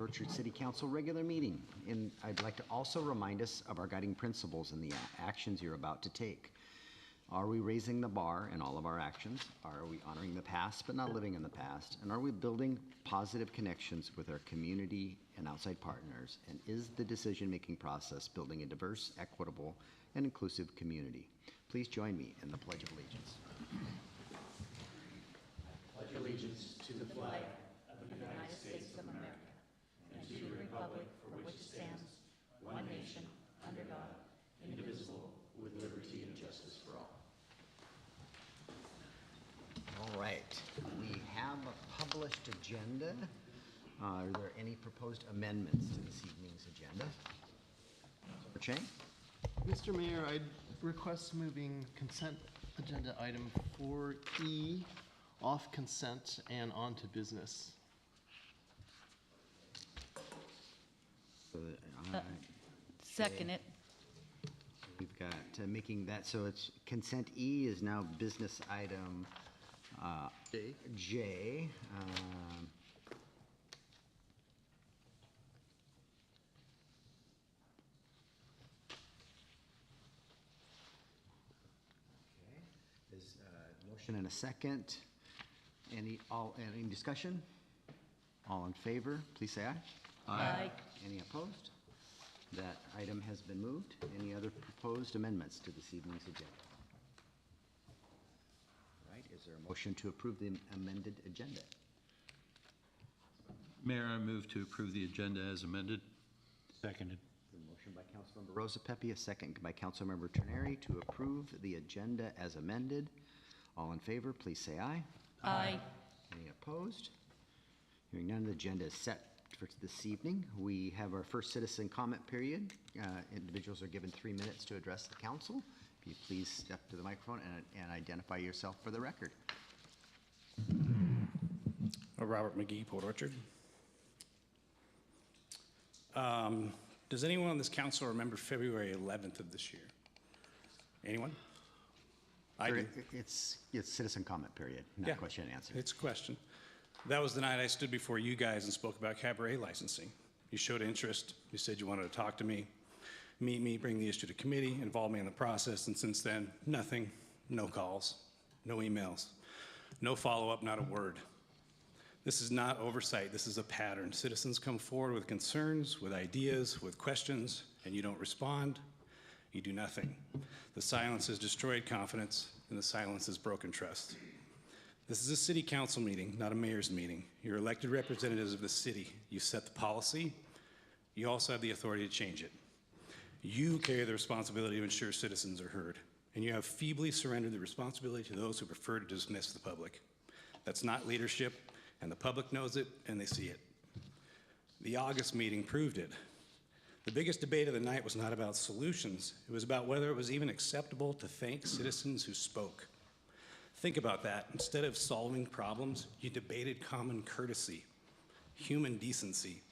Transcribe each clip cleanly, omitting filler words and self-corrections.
Port Orchard City Council regular meeting. And I'd like to also remind us of our guiding principles and the actions you're about to take. Are we raising the bar in all of our actions? Are we honoring the past but not living in the past? And are we building positive connections with our community and outside partners? And is the decision-making process building a diverse, equitable, and inclusive community? Please join me in the Pledge of Allegiance. I pledge allegiance to the flag of the United States of America and to the republic for which it stands, one nation, under God, indivisible, with liberty and justice for all. All right, we have a published agenda. Are there any proposed amendments to this evening's agenda? Mr. Chang? Mr. Mayor, I'd request moving consent agenda item 4E off consent and onto business. Second it. We've got making that, so it's consent E is now business item J. There's a motion and a second. Any discussion? All in favor, please say aye. Aye. Any opposed? That item has been moved. Any other proposed amendments to this evening's agenda? All right, is there a motion to approve the amended agenda? Mayor, I move to approve the agenda as amended. Seconded. The motion by Councilmember Rosa Pepe, a second by Councilmember Terneri to approve the agenda as amended. All in favor, please say aye. Aye. Any opposed? Hearing none, the agenda is set for this evening. We have our first citizen comment period. Individuals are given 3 minutes to address the council. If you please step to the microphone and identify yourself for the record. Robert McGee, Port Orchard. Does anyone on this council remember February 11th of this year? Anyone? I do. It's citizen comment period, not Yeah, question and answer. it's a question. That was the night I stood before you guys and spoke about cabaret licensing. You showed interest. You said you wanted to talk to me, meet me, bring the issue to committee, involve me in the process, and since then, nothing, no calls, no emails, no follow-up, not a word. This is not oversight. This is a pattern. Citizens come forward with concerns, with ideas, with questions, and you don't respond. You do nothing. The silence has destroyed confidence, and the silence has broken trust. This is a city council meeting, not a mayor's meeting. You're elected representatives of the city. You set the policy. You also have the authority to change it. You carry the responsibility to ensure citizens are heard, and you have feebly surrendered the responsibility to those who prefer to dismiss the public. That's not leadership, and the public knows it, and they see it. The August meeting proved it. The biggest debate of the night was not about solutions. It was about whether it was even acceptable to thank citizens who spoke. Think about that. Instead of solving problems, you debated common courtesy, human decency.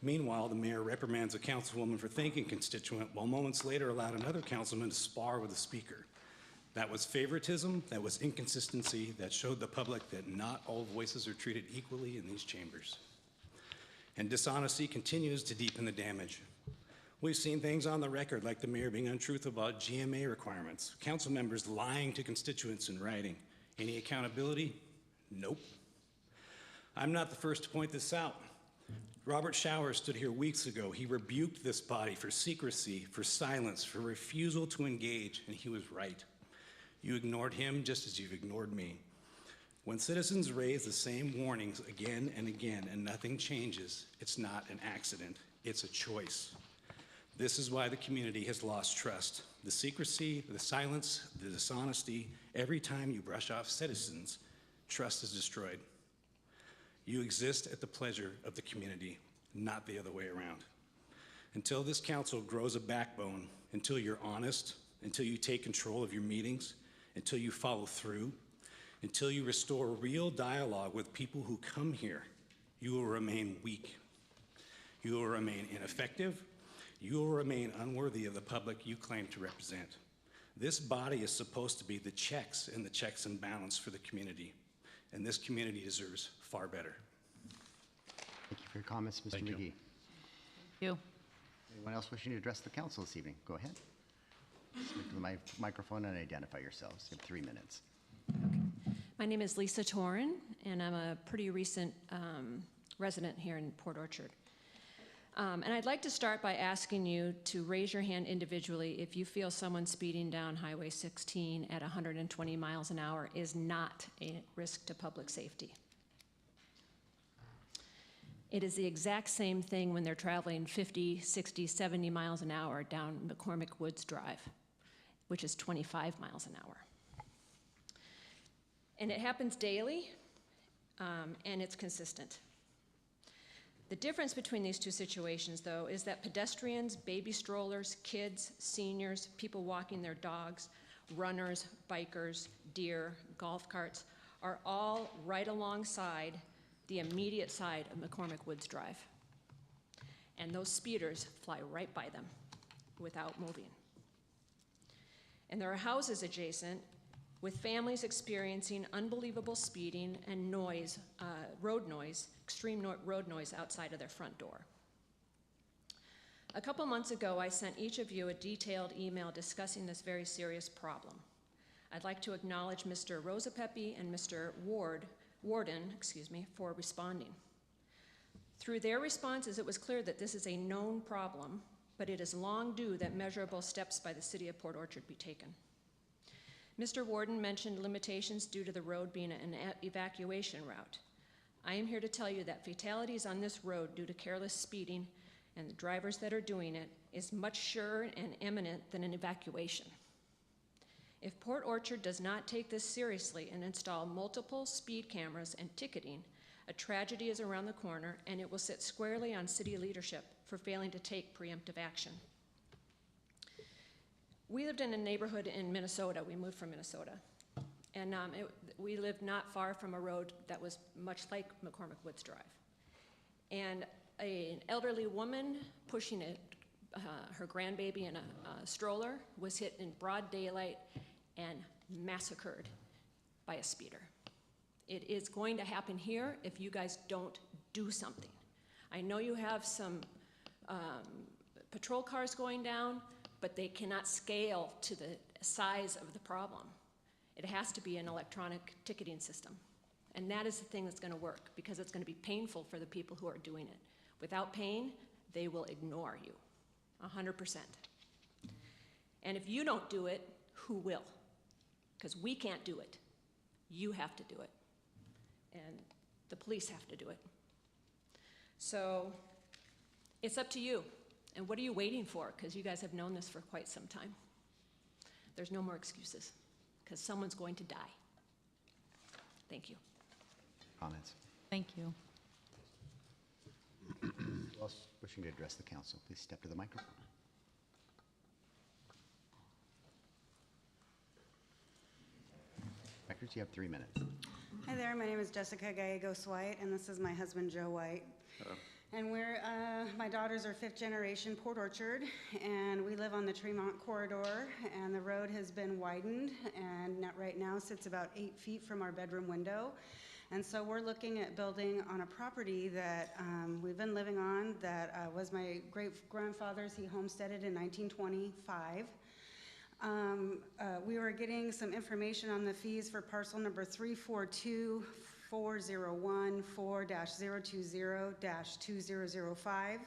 Meanwhile, the mayor reprimands a councilwoman for thanking a constituent, while moments later allowed another councilman to spar with the speaker. That was favoritism, that was inconsistency, that showed the public that not all voices are treated equally in these chambers. And dishonesty continues to deepen the damage. We've seen things on the record, like the mayor being untruthful about GMA requirements, council members lying to constituents in writing. Any accountability? Nope. I'm not the first to point this out. Robert Schauer stood here weeks ago. He rebuked this body for secrecy, for silence, for refusal to engage, and he was right. You ignored him just as you've ignored me. When citizens raise the same warnings again and again and nothing changes, it's not an accident, it's a choice. This is why the community has lost trust. The secrecy, the silence, the dishonesty, every time you brush off citizens, trust is destroyed. You exist at the pleasure of the community, not the other way around. Until this council grows a backbone, until you're honest, until you take control of your meetings, until you follow through, until you restore real dialogue with people who come here, you will remain weak. You will remain ineffective. You will remain unworthy of the public you claim to represent. This body is supposed to be the checks and balance for the community, and this community deserves far better. Thank you for Good comments, Mr. Thank you. McGee. You. Anyone else wishing to address the council this evening? Go ahead. Speak to the microphone and identify yourselves. You have 3 minutes. My name is Lisa Torin, and I'm a pretty recent resident here in Port Orchard. And I'd like to start by asking you to raise your hand individually if you feel someone speeding down Highway 16 at 120 miles an hour is not a risk to public safety. It is the exact same thing when they're traveling 50, 60, 70 miles an hour down McCormick Woods Drive, which is 25 miles an hour. And it happens daily, and it's consistent. The difference between these two situations, though, is that pedestrians, baby strollers, kids, seniors, people walking their dogs, runners, bikers, deer, golf carts, are all right alongside the immediate side of McCormick Woods Drive. And those speeders fly right by them without moving. And there are houses adjacent with families experiencing unbelievable speeding and noise, road noise, extreme road noise outside of their front door. A couple months ago, I sent each of you a detailed email discussing this very serious problem. I'd like to acknowledge Mr. Rosapepe and Mr. Warden, for responding. Through their responses, it was clear that this is a known problem, but it is long due that measurable steps by the City of Port Orchard be taken. Mr. Warden mentioned limitations due to the road being an evacuation route. I am here to tell you that fatalities on this road due to careless speeding and the drivers that are doing it is much surer and imminent than an evacuation. If Port Orchard does not take this seriously and install multiple speed cameras and ticketing, a tragedy is around the corner, and it will sit squarely on city leadership for failing to take preemptive action. We lived in a neighborhood in Minnesota. We moved from Minnesota. And we lived not far from a road that was much like McCormick Woods Drive. And an elderly woman pushing her grandbaby in a stroller was hit in broad daylight and massacred by a speeder. It is going to happen here if you guys don't do something. I know you have some patrol cars going down, but they cannot scale to the size of the problem. It has to be an electronic ticketing system. And that is the thing that's going to work, because it's going to be painful for the people who are doing it. Without pain, they will ignore you, 100%. And if you don't do it, who will? Because we can't do it. You have to do it. And the police have to do it. So it's up to you. And what are you waiting for? Because you guys have known this for quite some time. There's no more excuses, because someone's going to die. Thank you. Comments? Thank you. Who else wishing to address the council? Please step to the microphone. Records, you have 3 minutes. Hi there, my name is Jessica Gallegos White, and this is my husband, Joe White. Hello. And my daughters are 5th generation Port Orchard, and we live on the Tremont Corridor, and the road has been widened, and right now sits about 8 feet from our bedroom window. And so we're looking at building on a property that we've been living on that was my great-grandfather's. He homesteaded in 1925. We were getting some information on the fees for parcel number 342-401-4-020-2005.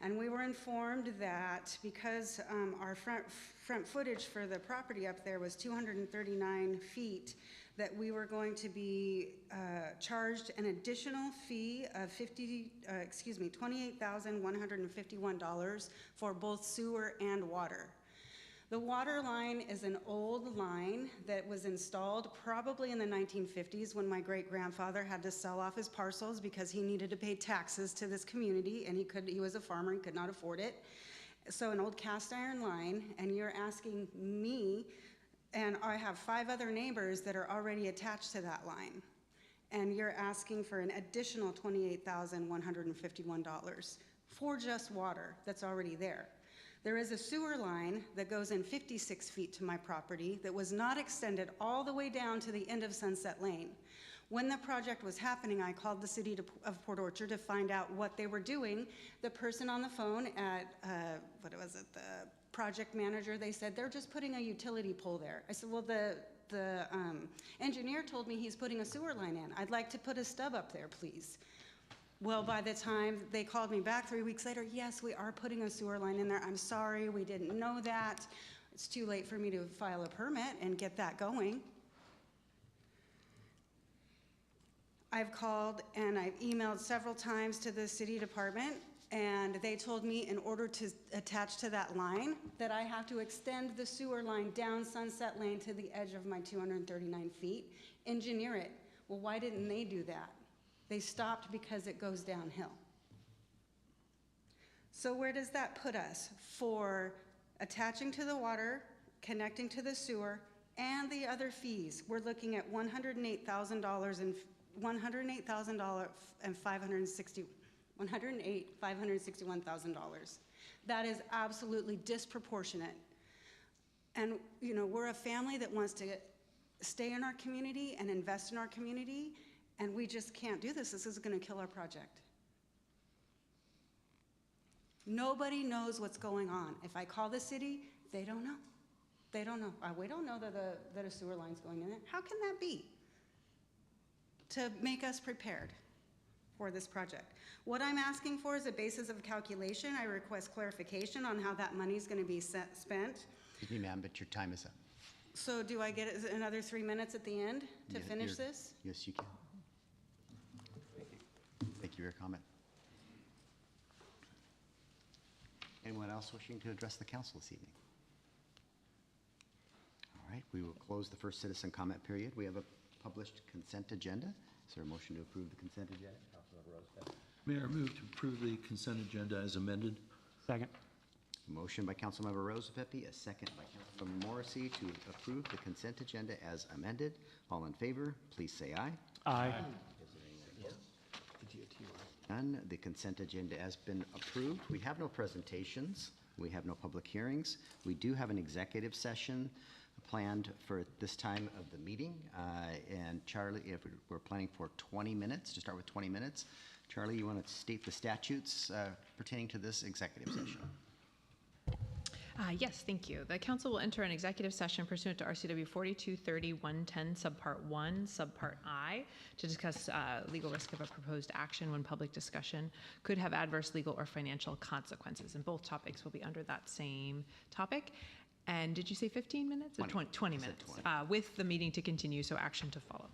And we were informed that because our front footage for the property up there was 239 feet, that we were going to be charged an additional fee of $28,151 for both sewer and water. The water line is an old line that was installed probably in the 1950s when my great-grandfather had to sell off his parcels because he needed to pay taxes to this community, and he was a farmer and could not afford it. So an old cast iron line, and you're asking me, and I have 5 other neighbors that are already attached to that line, and you're asking for an additional $28,151 for just water that's already there. There is a sewer line that goes in 56 feet to my property that was not extended all the way down to the end of Sunset Lane. When the project was happening, I called the city of Port Orchard to find out what they were doing. The person on the phone at, the project manager, they said, they're just putting a utility pole there. I said, well, the engineer told me he's putting a sewer line in. I'd like to put a stub up there, please. Well, by the time they called me back 3 weeks later, yes, we are putting a sewer line in there. I'm sorry, we didn't know that. It's too late for me to file a permit and get that going. I've called and I've emailed several times to the city department, and they told me in order to attach to that line that I have to extend the sewer line down Sunset Lane to the edge of my 239 feet, engineer it. Well, why didn't they do that? They stopped because it goes downhill. So where does that put us for attaching to the water, connecting to the sewer, and the other fees? We're looking at $108,000 and $561,000. That is absolutely disproportionate. And we're a family that wants to stay in our community and invest in our community, and we just can't do this. This is going to kill our project. Nobody knows what's going on. If I call the city, they don't know. They don't know. We don't know that a sewer line's going in there. How can that be? To make us prepared for this project. What I'm asking for is a basis of calculation. I request clarification on how that money's going to be spent. Excuse me, ma'am, but your time is up. So do I get another 3 minutes at the end to finish this? Yes, you can. Thank you for your comment. Anyone else wishing to address the council this evening? All right, we will close the first citizen comment period. We have a published consent agenda. Is there a motion to approve the consent agenda? Councilmember Rosebeth. Mayor, move to approve the consent agenda as amended. Second. Motion by Councilmember Rosepepe, a second by Councilmember Morrissey to approve the consent agenda as amended. All in favor, please say aye. Aye. None. The consent agenda has been approved. We have no presentations. We have no public hearings. We do have an executive session planned for this time of the meeting. And Charlie, if we're planning for 20 minutes, to start with 20 minutes. Charlie, you want to state the statutes pertaining to this executive session? Yes, thank you. The council will enter an executive session pursuant to RCW 4230-110, subpart 1, subpart I, to discuss legal risk of a proposed action when public discussion could have adverse legal or financial consequences. And both topics will be under that same topic. And did you say 15 minutes? 20. 20 minutes, with the meeting to continue, so action to follow.